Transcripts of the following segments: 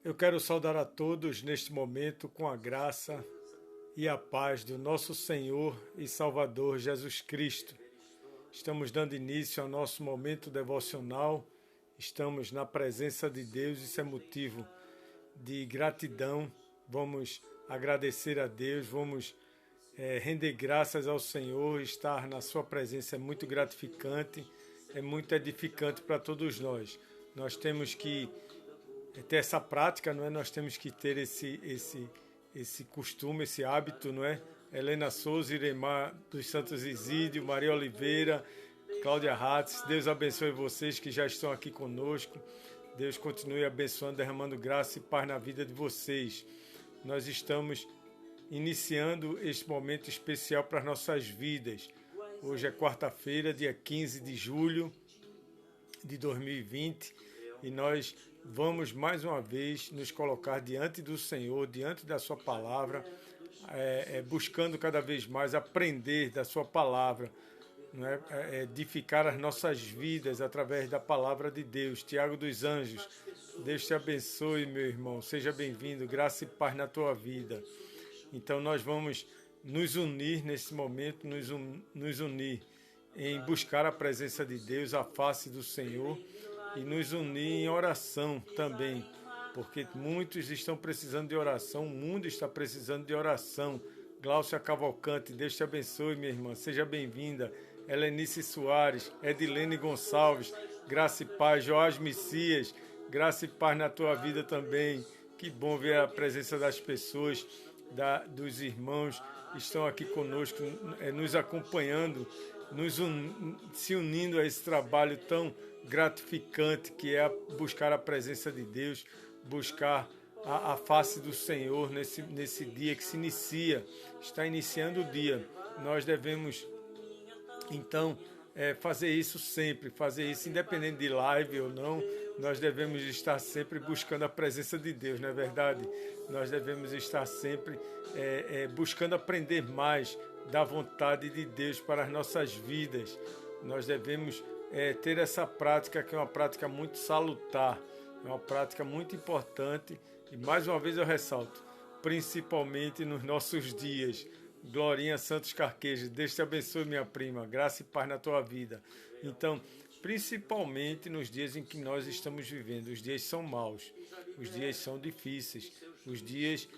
Eu quero saudar a todos neste momento com a graça e a paz do nosso Senhor e Salvador Jesus Cristo. Estamos dando início ao nosso momento devocional, estamos na presença de Deus, isso é motivo de gratidão. Vamos agradecer a Deus, vamos render graças ao Senhor, estar na sua presença é muito gratificante, é muito edificante para todos nós. Nós temos que ter essa prática, não é? Nós temos que ter esse costume, esse hábito, não é? Helena Souza, Iremar dos Santos Isídio, Maria Oliveira, Cláudia Ratz, Deus abençoe vocês que já estão aqui conosco. Deus continue abençoando, derramando graça e paz na vida de vocês. Nós estamos iniciando este momento especial para as nossas vidas. Hoje é quarta-feira, dia 15 de julho de 2020, e nós vamos mais uma vez nos colocar diante do Senhor, diante da sua palavra, buscando cada vez mais aprender da sua palavra, não é? Edificar as nossas vidas através da palavra de Deus. Tiago dos Anjos, Deus te abençoe, meu irmão, seja bem-vindo, graça e paz na tua vida. Então nós vamos nos unir nesse momento, nos unir em buscar a presença de Deus, a face do Senhor, e nos unir em oração também, porque muitos estão precisando de oração, o mundo está precisando de oração. Gláucia Cavalcante, Deus te abençoe, minha irmã, seja bem-vinda. Helenice Soares, Edilene Gonçalves, graça e paz. Joás Messias, graça e paz na tua vida também. Que bom ver a presença das pessoas, dos irmãos que estão aqui conosco, nos acompanhando, se unindo a esse trabalho tão gratificante que é buscar a presença de Deus, buscar a face do Senhor nesse dia que se inicia, está iniciando o dia. Nós devemos, então, fazer isso sempre, fazer isso independente de live ou não. Nós devemos estar sempre buscando a presença de Deus, não é verdade? Nós devemos estar sempre buscando aprender mais da vontade de Deus para as nossas vidas. Nós devemos ter essa prática, que é uma prática muito salutar, é uma prática muito importante, e mais uma vez eu ressalto, principalmente nos nossos dias. Glorinha Santos Carqueja, Deus te abençoe, minha prima, graça e paz na tua vida. Então, principalmente nos dias em que nós estamos vivendo, os dias são maus, os dias são difíceis, os dias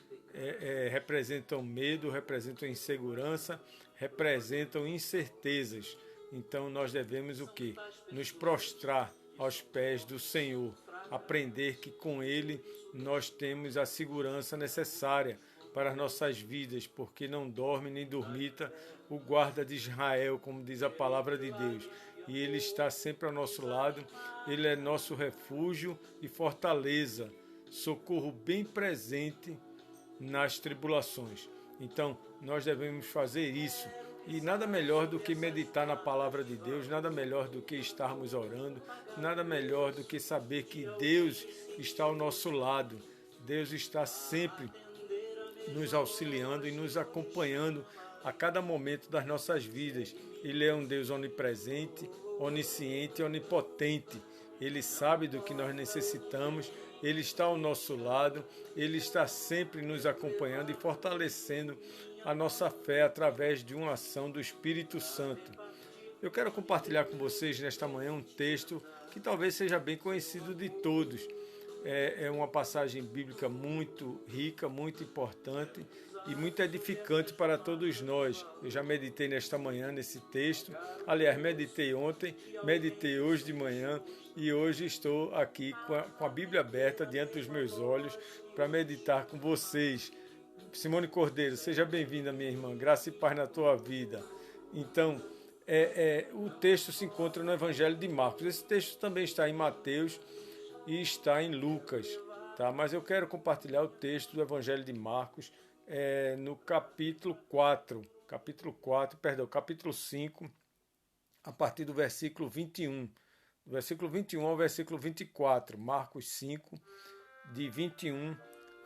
representam medo, representam insegurança, representam incertezas. Então nós devemos o quê? Nos prostrar aos pés do Senhor, aprender que com Ele nós temos a segurança necessária para as nossas vidas, porque não dorme nem dormita o guarda de Israel, como diz a palavra de Deus. E Ele está sempre ao nosso lado, Ele é nosso refúgio e fortaleza, socorro bem presente nas tribulações. Então, nós devemos fazer isso. E nada melhor do que meditar na palavra de Deus, nada melhor do que estarmos orando, nada melhor do que saber que Deus está ao nosso lado. Deus está sempre nos auxiliando e nos acompanhando a cada momento das nossas vidas. Ele é um Deus onipresente, onisciente e onipotente. Ele sabe do que nós necessitamos, Ele está ao nosso lado, Ele está sempre nos acompanhando e fortalecendo a nossa fé através de uma ação do Espírito Santo. Eu quero compartilhar com vocês nesta manhã um texto que talvez seja bem conhecido de todos. É uma passagem bíblica muito rica, muito importante e muito edificante para todos nós. Eu já meditei nesta manhã nesse texto, aliás, meditei ontem, meditei hoje de manhã e hoje estou aqui com a Bíblia aberta diante dos meus olhos para meditar com vocês. Simone Cordeiro, seja bem-vinda, minha irmã, graça e paz na tua vida. Então, o texto se encontra no Evangelho de Marcos. Esse texto também está em Mateus e está em Lucas, tá? Mas eu quero compartilhar o texto do Evangelho de Marcos no capítulo 5, a partir do versículo 21. Do versículo 21 ao versículo 24, Marcos 5, de 21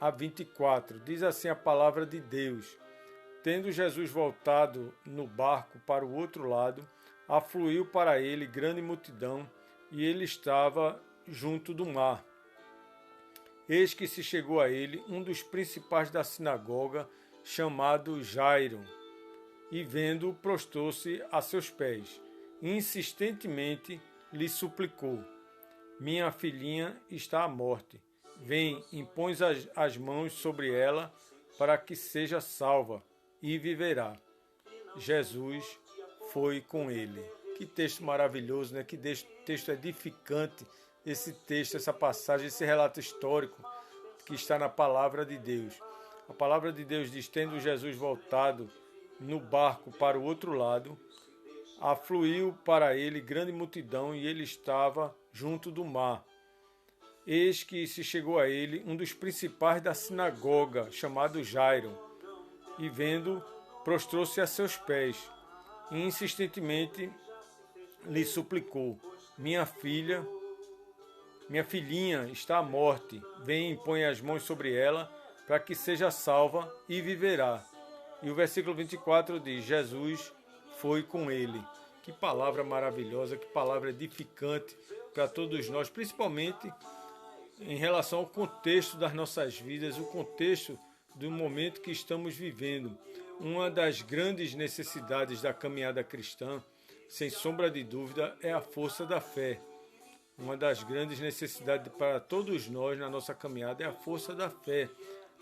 a 24. Diz assim a palavra de Deus: Tendo Jesus voltado no barco para o outro lado, afluiu para ele grande multidão, e ele estava junto do mar. Eis que se chegou a ele um dos principais da sinagoga, chamado Jairo, e vendo-o, prostrou-se a seus pés, e insistentemente lhe suplicou: minha filhinha está à morte. Vem, impõe as mãos sobre ela, para que seja salva, e viverá. Jesus foi com ele. Que texto maravilhoso, né? Que texto edificante, esse texto, essa passagem, esse relato histórico que está na palavra de Deus. A palavra de Deus diz: tendo Jesus voltado no barco para o outro lado, afluiu para ele grande multidão, e ele estava junto do mar. Eis que se chegou a ele um dos principais da sinagoga, chamado Jairo, e vendo, prostrou-se a seus pés, e insistentemente lhe suplicou: minha filhinha está à morte. Vem e põe as mãos sobre ela, para que seja salva, e viverá. E o versículo 24 diz: Jesus foi com ele. Que palavra maravilhosa, que palavra edificante para todos nós, principalmente em relação ao contexto das nossas vidas, o contexto do momento que estamos vivendo. Uma das grandes necessidades da caminhada cristã, sem sombra de dúvida, é a força da fé. Uma das grandes necessidades para todos nós na nossa caminhada é a força da fé.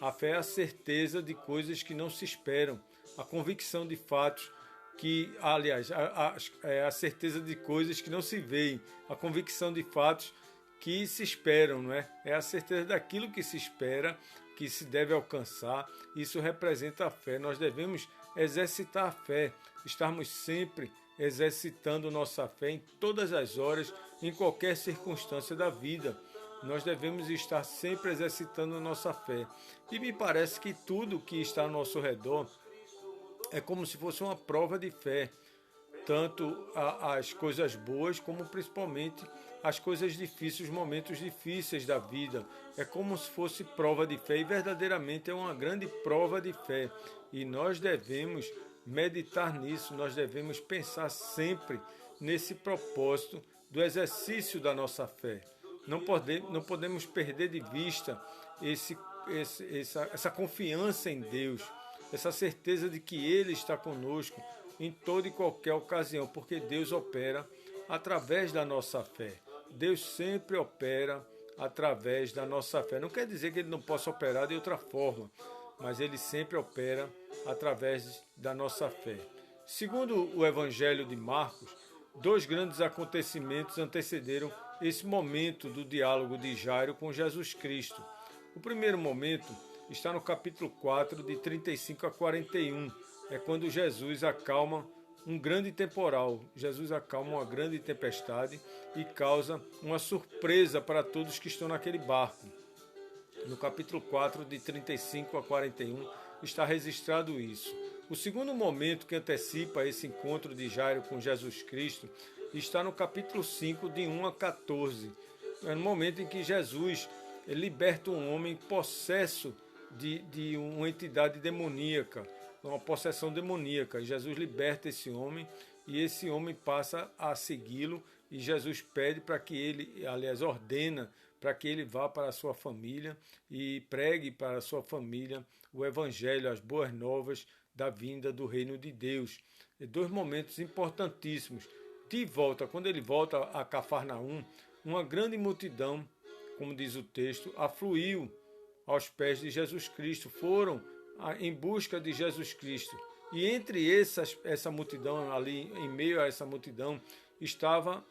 A fé é a certeza de coisas que não se esperam, a convicção de fatos que, aliás, a certeza de coisas que não se veem, a convicção de fatos que se esperam, não é? É a certeza daquilo que se espera, que se deve alcançar. Isso representa a fé. Nós devemos exercitar a fé, estarmos sempre exercitando nossa fé em todas as horas, em qualquer circunstância da vida. Nós devemos estar sempre exercitando nossa fé. E me parece que tudo que está ao nosso redor é como se fosse uma prova de fé, tanto as coisas boas como principalmente as coisas difíceis, os momentos difíceis da vida. É como se fosse prova de fé, e verdadeiramente é uma grande prova de fé. E nós devemos meditar nisso, nós devemos pensar sempre nesse propósito do exercício da nossa fé. Não podemos perder de vista essa confiança em Deus, essa certeza de que Ele está conosco em toda e qualquer ocasião, porque Deus opera através da nossa fé. Deus sempre opera através da nossa fé. Não quer dizer que Ele não possa operar de outra forma, mas Ele sempre opera através da nossa fé. Segundo o Evangelho de Marcos, dois grandes acontecimentos antecederam esse momento do diálogo de Jairo com Jesus Cristo. O primeiro momento está no capítulo 4, de 35 a 41. É quando Jesus acalma um grande temporal. Jesus acalma uma grande tempestade e causa uma surpresa para todos que estão naquele barco. No capítulo 4, de 35 a 41, está registrado isso. O segundo momento que antecipa esse encontro de Jairo com Jesus Cristo está no capítulo 5, de 1 a 14. É no momento em que Jesus liberta um homem possesso de uma entidade demoníaca, uma possessão demoníaca. Jesus liberta esse homem, e esse homem passa a segui-lo, e Jesus pede para que ele, aliás, ordena para que ele vá para a sua família e pregue para a sua família o Evangelho, as boas novas da vinda do reino de Deus. E dois momentos importantíssimos. De volta, quando ele volta a Cafarnaum, uma grande multidão, como diz o texto, afluiu aos pés de Jesus Cristo, foram em busca de Jesus Cristo. E entre essa multidão, ali em meio a essa multidão, estava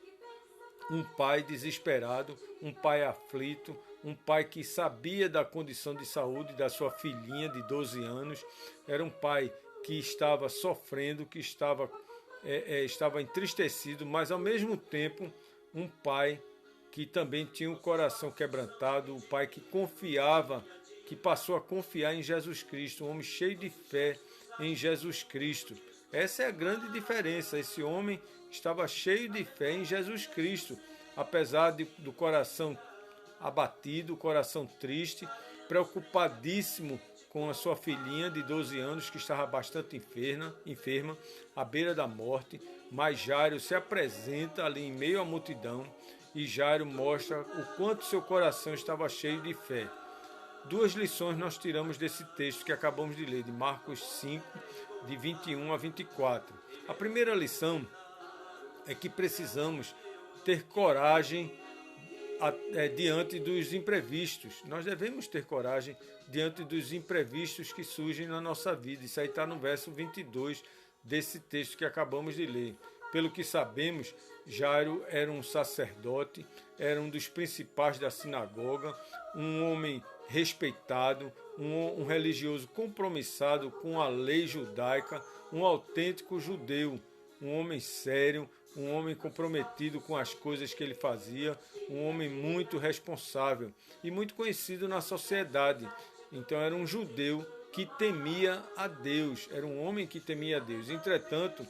um pai desesperado, um pai aflito, um pai que sabia da condição de saúde da sua filhinha de 12 anos. Era um pai que estava sofrendo, que estava entristecido, mas ao mesmo tempo um pai que também tinha o coração quebrantado, um pai que confiava, que passou a confiar em Jesus Cristo, um homem cheio de fé em Jesus Cristo. Essa é a grande diferença. Esse homem estava cheio de fé em Jesus Cristo, apesar do coração abatido, o coração triste, preocupadíssimo com a sua filhinha de 12 anos, que estava bastante enferma, à beira da morte. Mas Jairo se apresenta ali em meio à multidão, e Jairo mostra o quanto seu coração estava cheio de fé. Duas lições nós tiramos desse texto que acabamos de ler, de Marcos 5, de 21 a 24. A primeira lição é que precisamos ter coragem diante dos imprevistos. Nós devemos ter coragem diante dos imprevistos que surgem na nossa vida. Isso aí está no verso 22 desse texto que acabamos de ler. Pelo que sabemos, Jairo era um sacerdote, era um dos principais da sinagoga, um homem respeitado, um religioso compromissado com a lei judaica, um autêntico judeu, um homem sério, um homem comprometido com as coisas que ele fazia, um homem muito responsável e muito conhecido na sociedade. Então era um judeu que temia a Deus, era um homem que temia a Deus. Entretanto,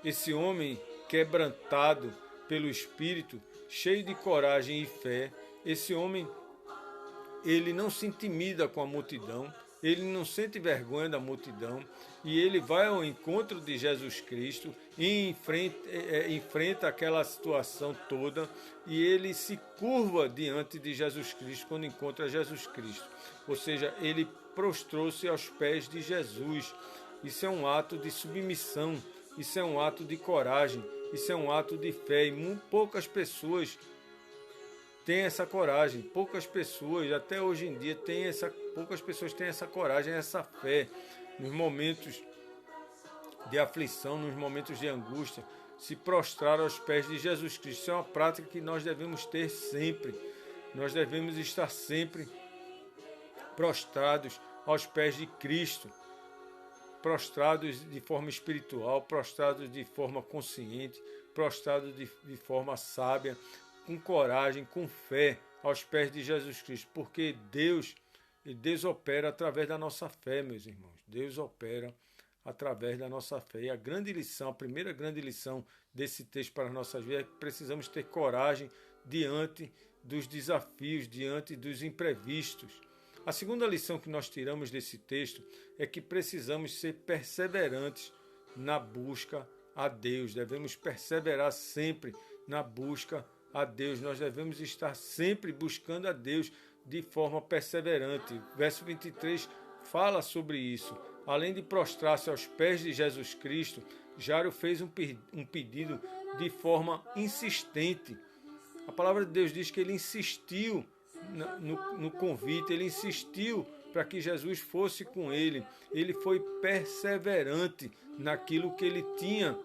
esse homem quebrantado pelo Espírito, cheio de coragem e fé, esse homem, ele não se intimida com a multidão, ele não sente vergonha da multidão e ele vai ao encontro de Jesus Cristo e enfrenta aquela situação toda e ele se curva diante de Jesus Cristo quando encontra Jesus Cristo. Ou seja, ele prostrou-se aos pés de Jesus. Isso é um ato de submissão, isso é um ato de coragem, isso é um ato de fé e poucas pessoas têm essa coragem, poucas pessoas, até hoje em dia, poucas pessoas têm essa coragem, essa fé, nos momentos de aflição, nos momentos de angústia, se prostrar aos pés de Jesus Cristo. Isso é uma prática que nós devemos ter sempre. Nós devemos estar sempre prostrados aos pés de Cristo, prostrados de forma espiritual, prostrados de forma consciente, prostrados de forma sábia, com coragem, com fé, aos pés de Jesus Cristo, porque Deus opera através da nossa fé, meus irmãos. Deus opera através da nossa fé. E a grande lição, a primeira grande lição desse texto para as nossas vidas é que precisamos ter coragem diante dos desafios, diante dos imprevistos. A segunda lição que nós tiramos desse texto é que precisamos ser perseverantes na busca a Deus. Devemos perseverar sempre na busca a Deus. Nós devemos estar sempre buscando a Deus de forma perseverante. Verso 23 fala sobre isso. Além de prostrar-se aos pés de Jesus Cristo, Jairo fez um pedido de forma insistente. A palavra de Deus diz que ele insistiu no convite, ele insistiu para que Jesus fosse com ele. Ele foi perseverante naquilo que ele tinha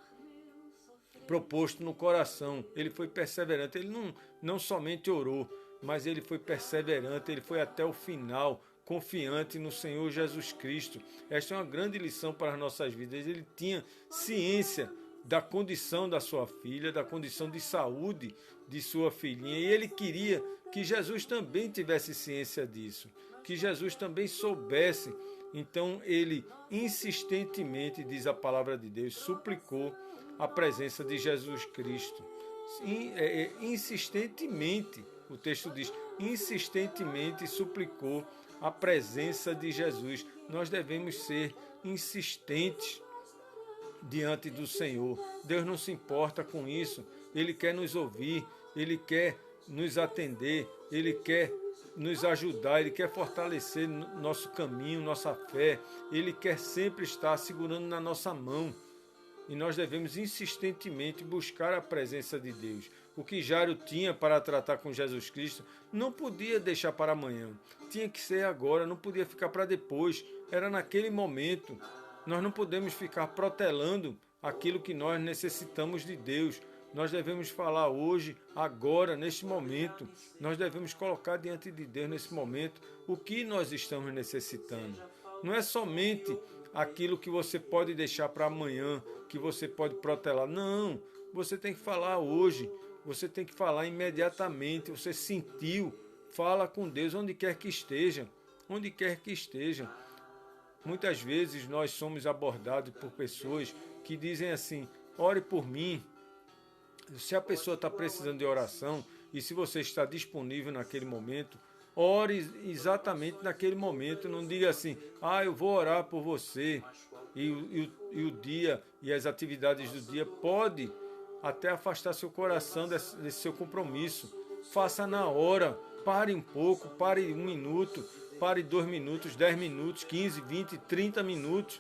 proposto no coração. Ele foi perseverante. Ele não somente orou, mas ele foi perseverante, ele foi até o final, confiante no Senhor Jesus Cristo. Esta é uma grande lição para as nossas vidas. Ele tinha ciência da condição da sua filha, da condição de saúde de sua filhinha, e ele queria que Jesus também tivesse ciência disso, que Jesus também soubesse. Então ele insistentemente, diz a palavra de Deus, suplicou a presença de Jesus Cristo. Insistentemente, o texto diz, insistentemente suplicou a presença de Jesus. Nós devemos ser insistentes diante do Senhor. Deus não se importa com isso. Ele quer nos ouvir, Ele quer nos atender, Ele quer nos ajudar, Ele quer fortalecer nosso caminho, nossa fé. Ele quer sempre estar segurando na nossa mão. E nós devemos insistentemente buscar a presença de Deus. O que Jairo tinha para tratar com Jesus Cristo não podia deixar para amanhã. Tinha que ser agora, não podia ficar para depois. Era naquele momento. Nós não podemos ficar protelando aquilo que nós necessitamos de Deus. Nós devemos falar hoje, agora, neste momento. Nós devemos colocar diante de Deus nesse momento o que nós estamos necessitando. Não é somente aquilo que você pode deixar para amanhã, que você pode protelar. Não, você tem que falar hoje, você tem que falar imediatamente. Você sentiu, fala com Deus onde quer que esteja, onde quer que esteja. Muitas vezes nós somos abordados por pessoas que dizem assim, ore por mim. Se a pessoa está precisando de oração e se você está disponível naquele momento, ore exatamente naquele momento. Não diga assim, eu vou orar por você. E o dia e as atividades do dia pode até afastar seu coração desse seu compromisso. Faça na hora. pare um pouco, pare 1 minuto, pare 2 minutos, 10 minutos, 15, 20, 30 minutos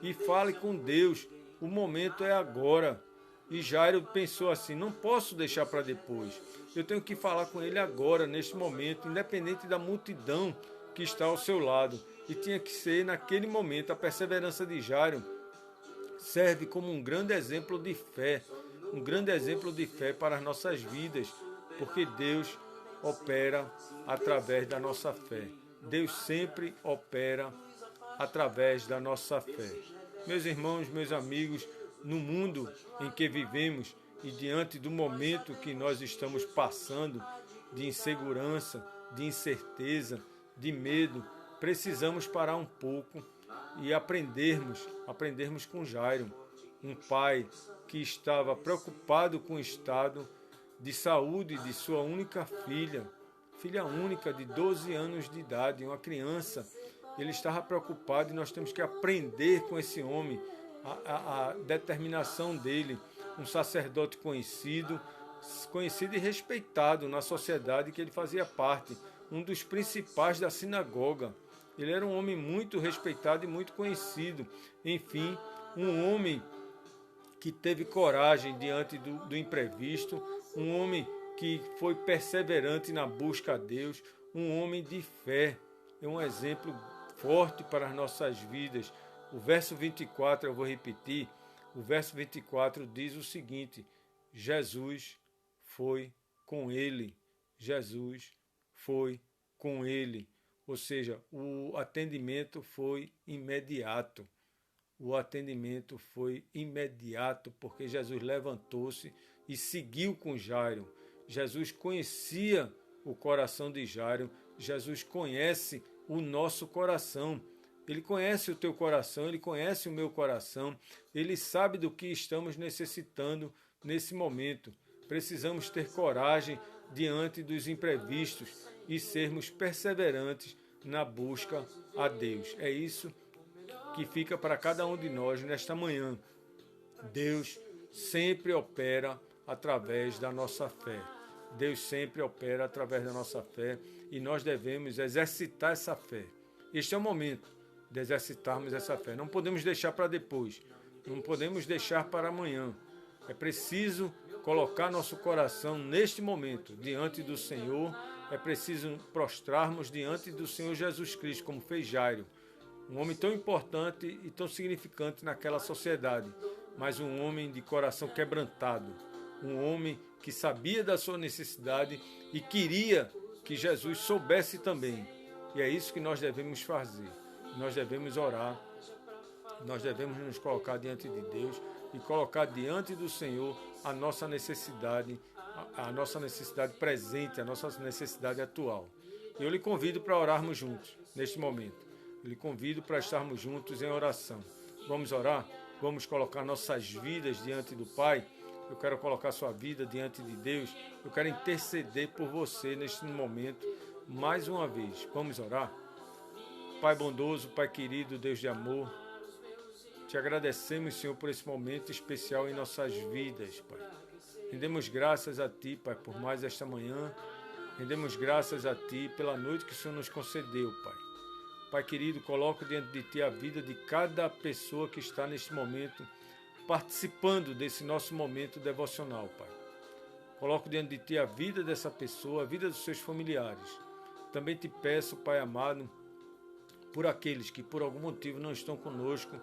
e fale com Deus. O momento é agora. E Jairo pensou assim, não posso deixar para depois. Eu tenho que falar com ele agora, neste momento, independente da multidão que está ao seu lado. E tinha que ser naquele momento. A perseverança de Jairo serve como um grande exemplo de fé. Um grande exemplo de fé para as nossas vidas. Porque Deus opera através da nossa fé. Deus sempre opera através da nossa fé. Meus irmãos, meus amigos, no mundo em que vivemos e diante do momento que nós estamos passando de insegurança, de incerteza, de medo, precisamos parar um pouco e aprendermos com Jairo, um pai que estava preocupado com o estado de saúde de sua única filha única de 12 anos de idade, uma criança. Ele estava preocupado e nós temos que aprender com esse homem a determinação dele, um sacerdote conhecido e respeitado na sociedade que ele fazia parte, um dos principais da sinagoga. Ele era um homem muito respeitado e muito conhecido. Enfim, um homem que teve coragem diante do imprevisto, um homem que foi perseverante na busca a Deus, um homem de fé. É um exemplo forte para as nossas vidas. O verso 24, eu vou repetir, o verso 24 diz o seguinte: Jesus foi com ele. Jesus foi com ele. Ou seja, o atendimento foi imediato. O atendimento foi imediato, porque Jesus levantou-se e seguiu com Jairo. Jesus conhecia o coração de Jairo. Jesus conhece o nosso coração. Ele conhece o teu coração, ele conhece o meu coração. Ele sabe do que estamos necessitando nesse momento. Precisamos ter coragem diante dos imprevistos e sermos perseverantes na busca a Deus. É isso que fica para cada um de nós nesta manhã. Deus sempre opera através da nossa fé. Deus sempre opera através da nossa fé e nós devemos exercitar essa fé. Este é o momento de exercitarmos essa fé. Não podemos deixar para depois. Não podemos deixar para amanhã. É preciso colocar nosso coração neste momento diante do Senhor. É preciso prostrarmos diante do Senhor Jesus Cristo, como fez Jairo. Um homem tão importante e tão significante naquela sociedade, mas um homem de coração quebrantado. Um homem que sabia da sua necessidade e queria que Jesus soubesse também. E é isso que nós devemos fazer. Nós devemos orar, nós devemos nos colocar diante de Deus e colocar diante do Senhor a nossa necessidade presente, a nossa necessidade atual. Eu lhe convido para orarmos juntos neste momento. Eu lhe convido para estarmos juntos em oração. Vamos orar? Vamos colocar nossas vidas diante do Pai. Eu quero colocar sua vida diante de Deus. Eu quero interceder por você neste momento, mais uma vez. Vamos orar? Pai bondoso, Pai querido, Deus de amor, te agradecemos, Senhor, por esse momento especial em nossas vidas, Pai. Rendemos graças a Ti, Pai, por mais esta manhã. Rendemos graças a Ti pela noite que o Senhor nos concedeu, Pai. Pai querido, coloco diante de Ti a vida de cada pessoa que está neste momento participando desse nosso momento devocional, Pai. Coloco diante de Ti a vida dessa pessoa, a vida dos seus familiares. Também te peço, Pai amado, por aqueles que por algum motivo não estão conosco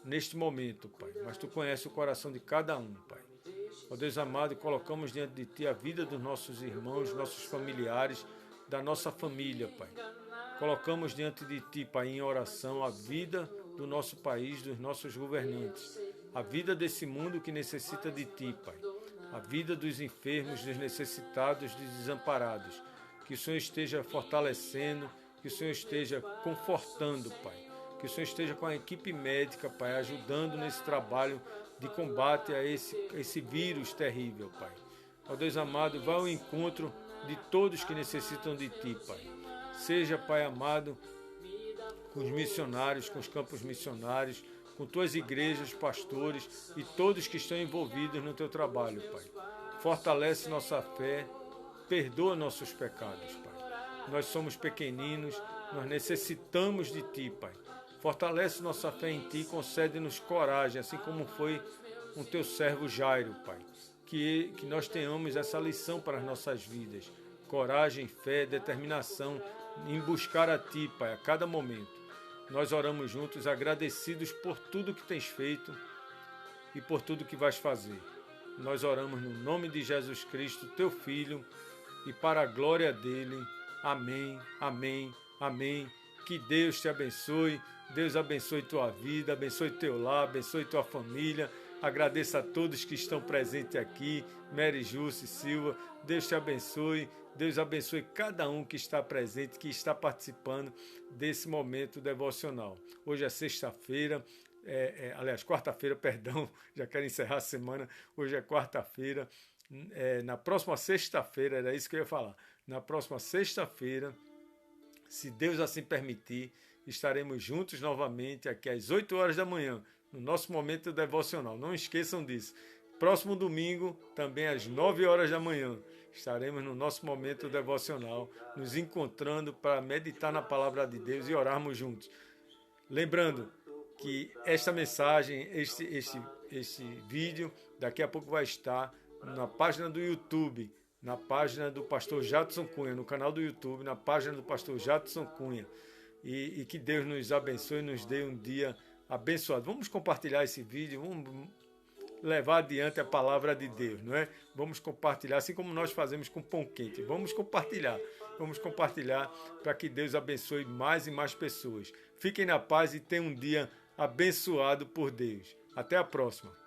neste momento, Pai. Mas Tu conheces o coração de cada um, Pai. Ó Deus amado, colocamos diante de Ti a vida dos nossos irmãos, nossos familiares, da nossa família, Pai. Colocamos diante de Ti, Pai, em oração a vida do nosso país, dos nossos governantes. A vida desse mundo que necessita de Ti, Pai. A vida dos enfermos, dos necessitados, dos desamparados. Que o Senhor esteja fortalecendo, que o Senhor esteja confortando, Pai. Que o Senhor esteja com a equipe médica, Pai, ajudando nesse trabalho de combate a esse vírus terrível, Pai. Ó Deus amado, vá ao encontro de todos que necessitam de Ti, Pai. Seja, Pai amado, com os missionários, com os campos missionários, com Tuas igrejas, pastores e todos que estão envolvidos no Teu trabalho, Pai. Fortalece nossa fé, perdoa nossos pecados, Pai. nós somos pequeninos, nós necessitamos de Ti, Pai. Fortalece nossa fé em Ti, concede-nos coragem, assim como foi com Teu servo Jairo, Pai. Que nós tenhamos essa lição para as nossas vidas. Coragem, fé, determinação em buscar a Ti, Pai, a cada momento. Nós oramos juntos, agradecidos por tudo que Tens feito e por tudo que vais fazer. Nós oramos no nome de Jesus Cristo, Teu Filho, e para a glória dEle. Amém, amém, amém. Que Deus te abençoe, Deus abençoe tua vida, abençoe teu lar, abençoe tua família. Agradeço a todos que estão presentes aqui, Mary Jusce Silva, Deus te abençoe, Deus abençoe cada um que está presente, que está participando desse momento devocional. Hoje é sexta-feira, aliás, quarta-feira, perdão, já quero encerrar a semana, hoje é quarta-feira, na próxima sexta-feira, era isso que eu ia falar, na próxima sexta-feira, se Deus assim permitir, estaremos juntos novamente aqui às 8 horas da manhã, no nosso momento devocional. Não esqueçam disso. Próximo domingo, também às 9 horas da manhã, estaremos no nosso momento devocional, nos encontrando para meditar na palavra de Deus e orarmos juntos. Lembrando que esta mensagem, este vídeo, daqui a pouco vai estar na página do YouTube, na página do pastor Jadson Cunha, no canal do YouTube, na página do pastor Jadson Cunha. E que Deus nos abençoe e nos dê um dia abençoado. Vamos compartilhar esse vídeo, vamos levar adiante a palavra de Deus, não é? Vamos compartilhar, assim como nós fazemos com pão quente. Vamos compartilhar para que Deus abençoe mais e mais pessoas. Fiquem na paz e tenham um dia abençoado por Deus. Até a próxima.